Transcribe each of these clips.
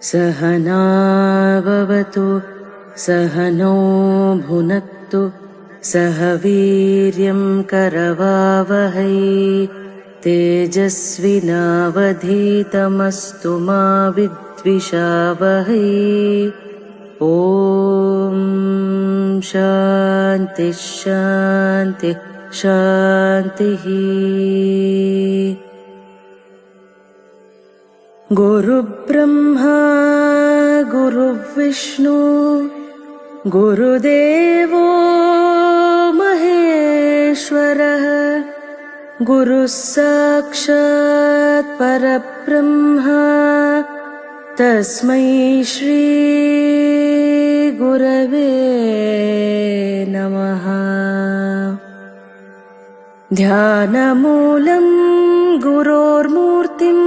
सहनाववतु सहनौ भुनक्तु सह वीर्यं करवावहै तेजस्विनावधीतमस्तु मा विद्विषावहै। ॐ शान्ति शान्ति शान्तिः। गुरुब्रह्मा गुरुर्विष्णु गुरुदेवो महेश्वरः गुरुः साक्षात् परब्रह्म तस्मै श्री गुरवे नमः। ध्यानमूलं गुरोर्मूर्तिं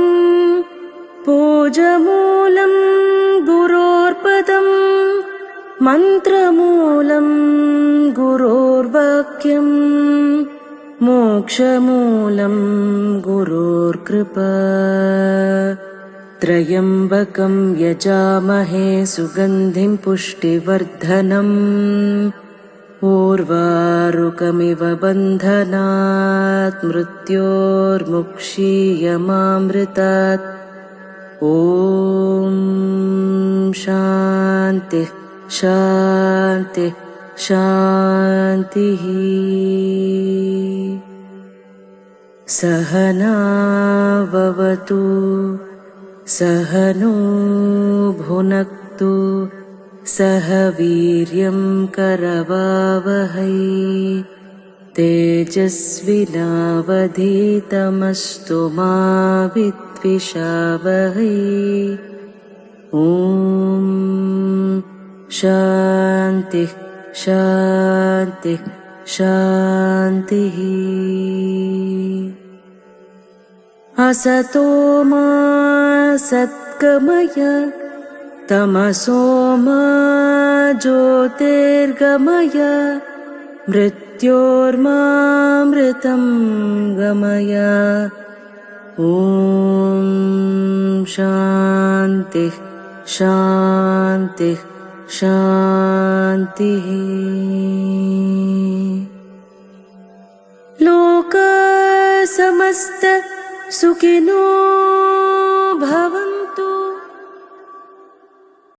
पूजमूलं गुरोर्पदं मन्त्रमूलं गुरोर्वाक्यं मोक्षमूलं गुरोर्कृपा। त्र्यम्बकं यजामहे सुगन्धिं पुष्टिवर्धनम् उर्वारुकमिव बन्धनात् मृत्योर्मुक्षीयमामृतात्। ॐ शान्ति शान्ति शान्तिः। सहनाववतु सहनौ भुनक्तु सह वीर्यं करवावहै तेजस्विनावधीतमस्तु मा विद्विषावहै। ॐ शान्ति शान्ति शान्तिः। असतो मा सद्गमय तमसो मा ज्योतिर्गमय मृत्योर्मामृतं गमय। ॐ शान्ति शान्ति शान्तिः। लोका समस्त सुखिनो भवन्तु